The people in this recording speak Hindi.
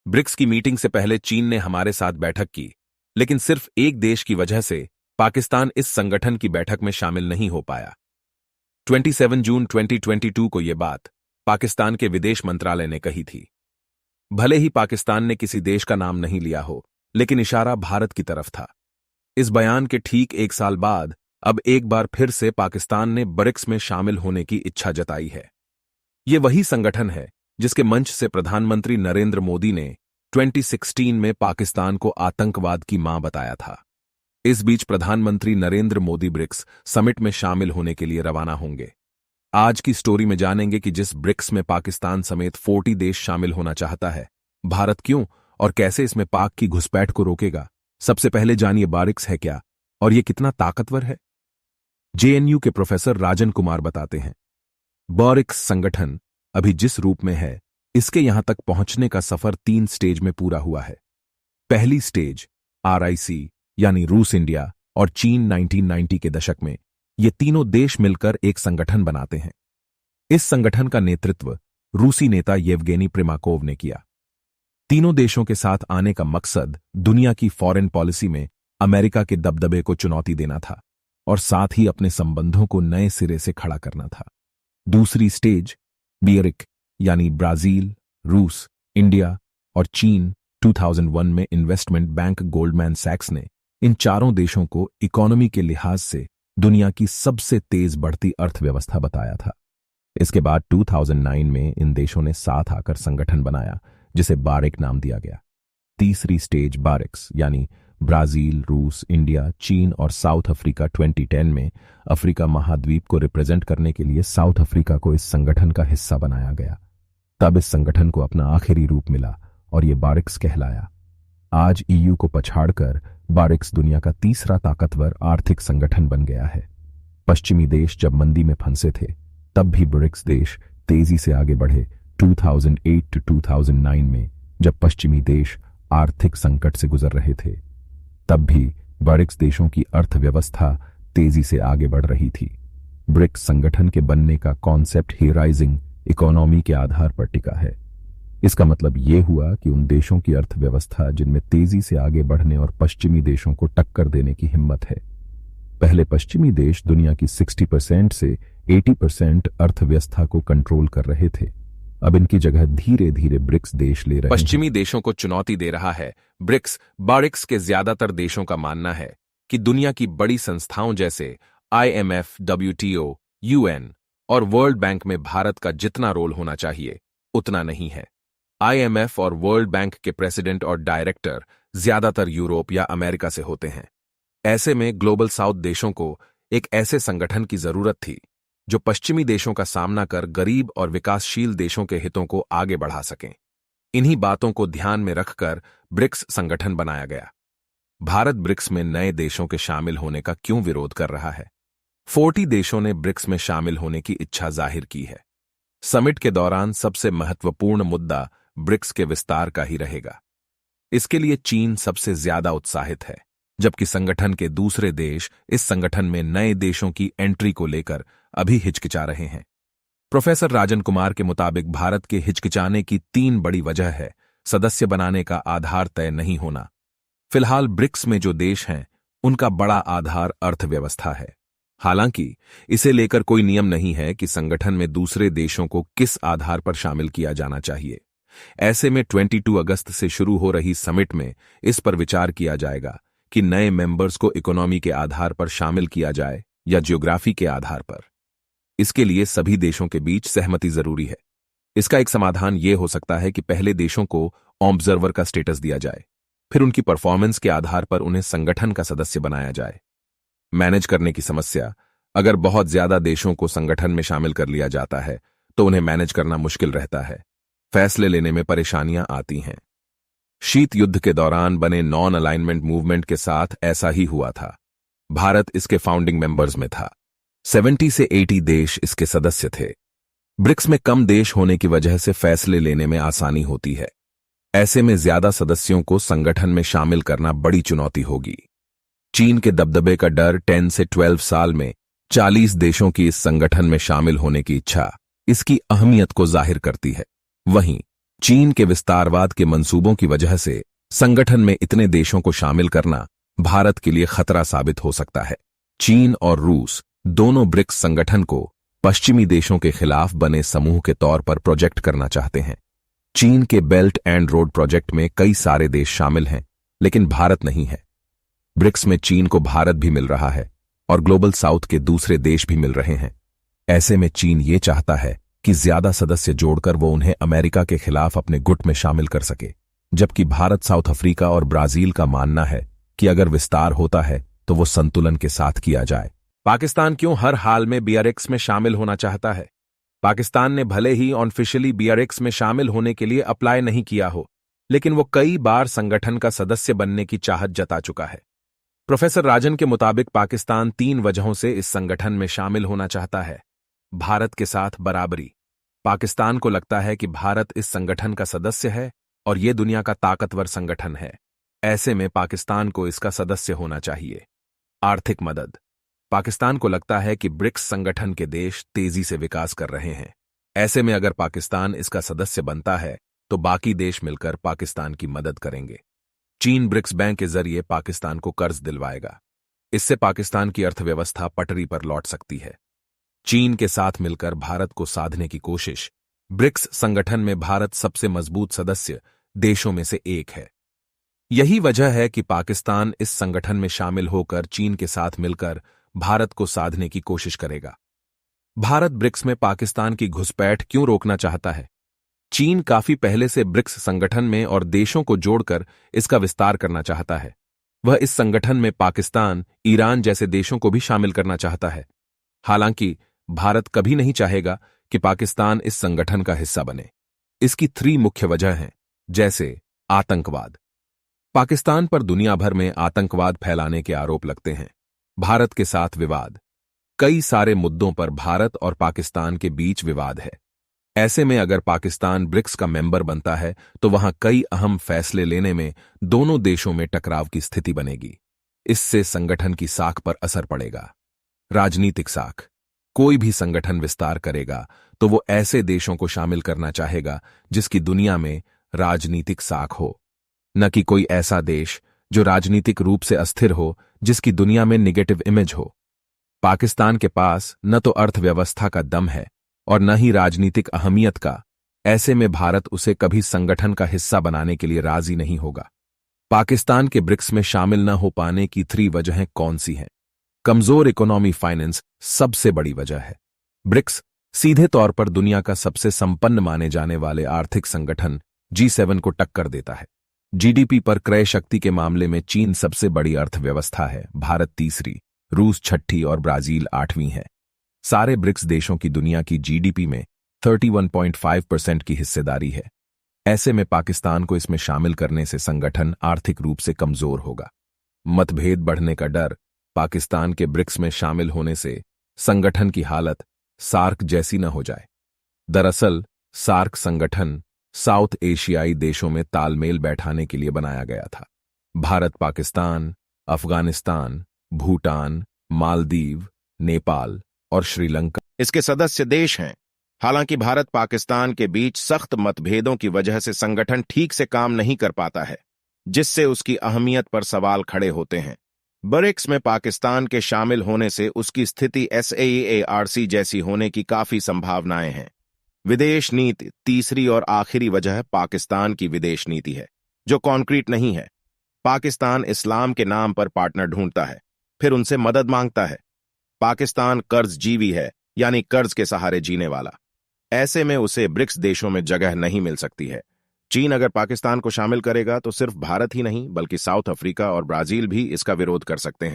ब्रिक्स की मीटिंग से पहले चीन ने हमारे साथ बैठक की, लेकिन सिर्फ एक देश की वजह से पाकिस्तान इस संगठन की बैठक में शामिल नहीं हो पाया। 27 जून 2022 को यह बात पाकिस्तान के विदेश मंत्रालय ने कही थी। भले ही पाकिस्तान ने किसी देश का नाम नहीं लिया हो, लेकिन इशारा भारत की तरफ था। इस बयान के ठीक एक साल बाद अब एक बार फिर से पाकिस्तान ने ब्रिक्स में शामिल होने की इच्छा जताई है। ये वही संगठन है जिसके मंच से प्रधानमंत्री नरेंद्र मोदी ने 2016 में पाकिस्तान को आतंकवाद की मां बताया था। इस बीच प्रधानमंत्री नरेंद्र मोदी ब्रिक्स समिट में शामिल होने के लिए रवाना होंगे। आज की स्टोरी में जानेंगे कि जिस ब्रिक्स में पाकिस्तान समेत 40 देश शामिल होना चाहता है, भारत क्यों और कैसे इसमें पाक की घुसपैठ को रोकेगा। सबसे पहले जानिए ब्रिक्स है क्या और यह कितना ताकतवर है। जेएनयू के प्रोफेसर राजन कुमार बताते हैं, ब्रिक्स संगठन अभी जिस रूप में है, इसके यहां तक पहुंचने का सफर 3 स्टेज में पूरा हुआ है। पहली स्टेज RIC यानी रूस, इंडिया और चीन 1990 के दशक में ये तीनों देश मिलकर एक संगठन बनाते हैं। इस संगठन का नेतृत्व रूसी नेता येवगेनी प्रिमाकोव ने किया। तीनों देशों के साथ आने का मकसद दुनिया की फॉरेन पॉलिसी में अमेरिका के दबदबे को चुनौती देना था और साथ ही अपने संबंधों को नए सिरे से खड़ा करना था। दूसरी स्टेज BRIC यानी ब्राजील, रूस, इंडिया और चीन 2001 में इन्वेस्टमेंट बैंक गोल्डमैन सैक्स ने इन चारों देशों को इकोनॉमी के लिहाज से दुनिया की सबसे तेज बढ़ती अर्थव्यवस्था बताया था। इसके बाद 2009 में इन देशों ने साथ आकर संगठन बनाया जिसे BRIC नाम दिया गया। तीसरी स्टेज BRICS यानी ब्राजील, रूस, इंडिया, चीन और साउथ अफ्रीका 2010 में अफ्रीका महाद्वीप को रिप्रेजेंट करने के लिए साउथ अफ्रीका को इस संगठन का हिस्सा बनाया गया। तब इस संगठन को अपना आखिरी रूप मिला और ये BRICS कहलाया। आज EU को पछाड़कर BRICS दुनिया का तीसरा ताकतवर आर्थिक संगठन बन गया है। पश्चिमी देश जब मंदी में फंसे थे, तब भी BRICS देश तेजी से आगे बढ़े। 2008 to 2009 में जब पश्चिमी देश आर्थिक संकट से गुजर रहे थे, तब भी BRICS देशों की अर्थव्यवस्था तेजी से आगे बढ़ रही थी। ब्रिक्स संगठन के बनने का कॉन्सेप्ट ही राइजिंग इकोनॉमी के आधार पर टिका है। इसका मतलब यह हुआ कि उन देशों की अर्थव्यवस्था जिनमें तेजी से आगे बढ़ने और पश्चिमी देशों को टक्कर देने की हिम्मत है। पहले पश्चिमी देश दुनिया की 60% से 80% अर्थव्यवस्था को कंट्रोल कर रहे थे। अब इनकी जगह धीरे धीरे ब्रिक्स देश ले रहे हैं। पश्चिमी देशों को चुनौती दे रहा है। BRICS के ज्यादातर देशों का मानना है कि दुनिया की बड़ी संस्थाओं जैसे IMF, WTO, UN और वर्ल्ड बैंक में भारत का जितना रोल होना चाहिए उतना नहीं है। IMF और वर्ल्ड बैंक के प्रेसिडेंट और डायरेक्टर ज्यादातर यूरोप या अमेरिका से होते हैं। ऐसे में ग्लोबल साउथ देशों को एक ऐसे संगठन की जरूरत थी जो पश्चिमी देशों का सामना कर गरीब और विकासशील देशों के हितों को आगे बढ़ा सकें। इन्हीं बातों को ध्यान में रखकर ब्रिक्स संगठन बनाया गया। भारत ब्रिक्स में नए देशों के शामिल होने का क्यों विरोध कर रहा है? 40 देशों ने ब्रिक्स में शामिल होने की इच्छा जाहिर की है। समिट के दौरान सबसे महत्वपूर्ण मुद्दा ब्रिक्स के विस्तार का ही रहेगा। इसके लिए चीन सबसे ज्यादा उत्साहित है, जबकि संगठन के दूसरे देश इस संगठन में नए देशों की एंट्री को लेकर अभी हिचकिचा रहे हैं। प्रोफेसर राजन कुमार के मुताबिक भारत के हिचकिचाने की 3 बड़ी वजह है। सदस्य बनाने का आधार तय नहीं होना। फिलहाल ब्रिक्स में जो देश हैं, उनका बड़ा आधार अर्थव्यवस्था है। हालांकि इसे लेकर कोई नियम नहीं है कि संगठन में दूसरे देशों को किस आधार पर शामिल किया जाना चाहिए। ऐसे में 22 अगस्त से शुरू हो रही समिट में इस पर विचार किया जाएगा कि नए मेंबर्स को इकोनॉमी के आधार पर शामिल किया जाए या ज्योग्राफी के आधार पर। इसके लिए सभी देशों के बीच सहमति जरूरी है। इसका एक समाधान यह हो सकता है कि पहले देशों को ऑब्जर्वर का स्टेटस दिया जाए, फिर उनकी परफॉर्मेंस के आधार पर उन्हें संगठन का सदस्य बनाया जाए। मैनेज करने की समस्या, अगर बहुत ज्यादा देशों को संगठन में शामिल कर लिया जाता है तो उन्हें मैनेज करना मुश्किल रहता है। फैसले लेने में परेशानियां आती हैं। शीत युद्ध के दौरान बने नॉन अलाइनमेंट मूवमेंट के साथ ऐसा ही हुआ था। भारत इसके फाउंडिंग मेंबर्स में था। 70 से 80 देश इसके सदस्य थे। ब्रिक्स में कम देश होने की वजह से फैसले लेने में आसानी होती है। ऐसे में ज्यादा सदस्यों को संगठन में शामिल करना बड़ी चुनौती होगी। चीन के दबदबे का डर 10 से 12 साल में 40 देशों की इस संगठन में शामिल होने की इच्छा इसकी अहमियत को जाहिर करती है। वहीं चीन के विस्तारवाद के मंसूबों की वजह से संगठन में इतने देशों को शामिल करना भारत के लिए खतरा साबित हो सकता है। चीन और रूस दोनों ब्रिक्स संगठन को पश्चिमी देशों के खिलाफ बने समूह के तौर पर प्रोजेक्ट करना चाहते हैं। चीन के बेल्ट एंड रोड प्रोजेक्ट में कई सारे देश शामिल हैं, लेकिन भारत नहीं है। ब्रिक्स में चीन को भारत भी मिल रहा है और ग्लोबल साउथ के दूसरे देश भी मिल रहे हैं। ऐसे में चीन ये चाहता है कि ज्यादा सदस्य जोड़कर वो उन्हें अमेरिका के खिलाफ अपने गुट में शामिल कर सके, जबकि भारत, साउथ अफ्रीका और ब्राजील का मानना है कि अगर विस्तार होता है तो वो संतुलन के साथ किया जाए। पाकिस्तान क्यों हर हाल में BRICS में शामिल होना चाहता है? पाकिस्तान ने भले ही ऑफिशियली BRICS में शामिल होने के लिए अप्लाई नहीं किया हो, लेकिन वो कई बार संगठन का सदस्य बनने की चाहत जता चुका है। प्रोफेसर राजन के मुताबिक पाकिस्तान 3 वजहों से इस संगठन में शामिल होना चाहता है। भारत के साथ बराबरी। पाकिस्तान को लगता है कि भारत इस संगठन का सदस्य है और ये दुनिया का ताकतवर संगठन है। ऐसे में पाकिस्तान को इसका सदस्य होना चाहिए। आर्थिक मदद। पाकिस्तान को लगता है कि ब्रिक्स संगठन के देश तेजी से विकास कर रहे हैं। ऐसे में अगर पाकिस्तान इसका सदस्य बनता है तो बाकी देश मिलकर पाकिस्तान की मदद करेंगे। चीन ब्रिक्स बैंक के जरिए पाकिस्तान को कर्ज दिलवाएगा। इससे पाकिस्तान की अर्थव्यवस्था पटरी पर लौट सकती है। चीन के साथ मिलकर भारत को साधने की कोशिश। ब्रिक्स संगठन में भारत सबसे मजबूत सदस्य देशों में से एक है। यही वजह है कि पाकिस्तान इस संगठन में शामिल होकर चीन के साथ मिलकर भारत को साधने की कोशिश करेगा। भारत ब्रिक्स में पाकिस्तान की घुसपैठ क्यों रोकना चाहता है? चीन काफी पहले से ब्रिक्स संगठन में और देशों को जोड़कर इसका विस्तार करना चाहता है। वह इस संगठन में पाकिस्तान, ईरान जैसे देशों को भी शामिल करना चाहता है। हालांकि भारत कभी नहीं चाहेगा कि पाकिस्तान इस संगठन का हिस्सा बने। इसकी 3 मुख्य वजह हैं, जैसे आतंकवाद। पाकिस्तान पर दुनिया भर में आतंकवाद फैलाने के आरोप लगते हैं। भारत के साथ विवाद। कई सारे मुद्दों पर भारत और पाकिस्तान के बीच विवाद है। ऐसे में अगर पाकिस्तान ब्रिक्स का मेंबर बनता है तो वहां कई अहम फैसले लेने में दोनों देशों में टकराव की स्थिति बनेगी। इससे संगठन की साख पर असर पड़ेगा। राजनीतिक साख। कोई भी संगठन विस्तार करेगा तो वो ऐसे देशों को शामिल करना चाहेगा जिसकी दुनिया में राजनीतिक साख हो, न कि कोई ऐसा देश जो राजनीतिक रूप से अस्थिर हो, जिसकी दुनिया में निगेटिव इमेज हो। पाकिस्तान के पास न तो अर्थव्यवस्था का दम है और न ही राजनीतिक अहमियत का। ऐसे में भारत उसे कभी संगठन का हिस्सा बनाने के लिए राजी नहीं होगा। पाकिस्तान के ब्रिक्स में शामिल न हो पाने की 3 वजहें कौन सी हैं? कमजोर इकोनॉमी फाइनेंस सबसे बड़ी वजह है। ब्रिक्स सीधे तौर पर दुनिया का सबसे संपन्न माने जाने वाले आर्थिक संगठन G7 को टक्कर देता है। GDP पर क्रय शक्ति के मामले में चीन सबसे बड़ी अर्थव्यवस्था है, भारत तीसरी, रूस छठी और ब्राजील 8वीं है। सारे ब्रिक्स देशों की दुनिया की GDP में 31.5% की हिस्सेदारी है। ऐसे में पाकिस्तान को इसमें शामिल करने से संगठन आर्थिक रूप से कमजोर होगा। मतभेद बढ़ने का डर। पाकिस्तान के ब्रिक्स में शामिल होने से संगठन की हालत सार्क जैसी न हो जाए। दरअसल सार्क संगठन साउथ एशियाई देशों में तालमेल बैठाने के लिए बनाया गया था। भारत, पाकिस्तान, अफगानिस्तान, भूटान, मालदीव, नेपाल और श्रीलंका इसके सदस्य देश हैं। हालांकि भारत पाकिस्तान के बीच सख्त मतभेदों की वजह से संगठन ठीक से काम नहीं कर पाता है, जिससे उसकी अहमियत पर सवाल खड़े होते हैं। ब्रिक्स में पाकिस्तान के शामिल होने से उसकी स्थिति SAARC जैसी होने की काफी संभावनाएं हैं। विदेश नीति। तीसरी और आखिरी वजह पाकिस्तान की विदेश नीति है, जो कॉन्क्रीट नहीं है। पाकिस्तान इस्लाम के नाम पर पार्टनर ढूंढता है, फिर उनसे मदद मांगता है। पाकिस्तान कर्जजीवी है, यानी कर्ज के सहारे जीने वाला। ऐसे में उसे ब्रिक्स देशों में जगह नहीं मिल सकती है। चीन अगर पाकिस्तान को शामिल करेगा तो सिर्फ भारत ही नहीं बल्कि साउथ अफ्रीका और ब्राजील भी इसका विरोध कर सकते हैं।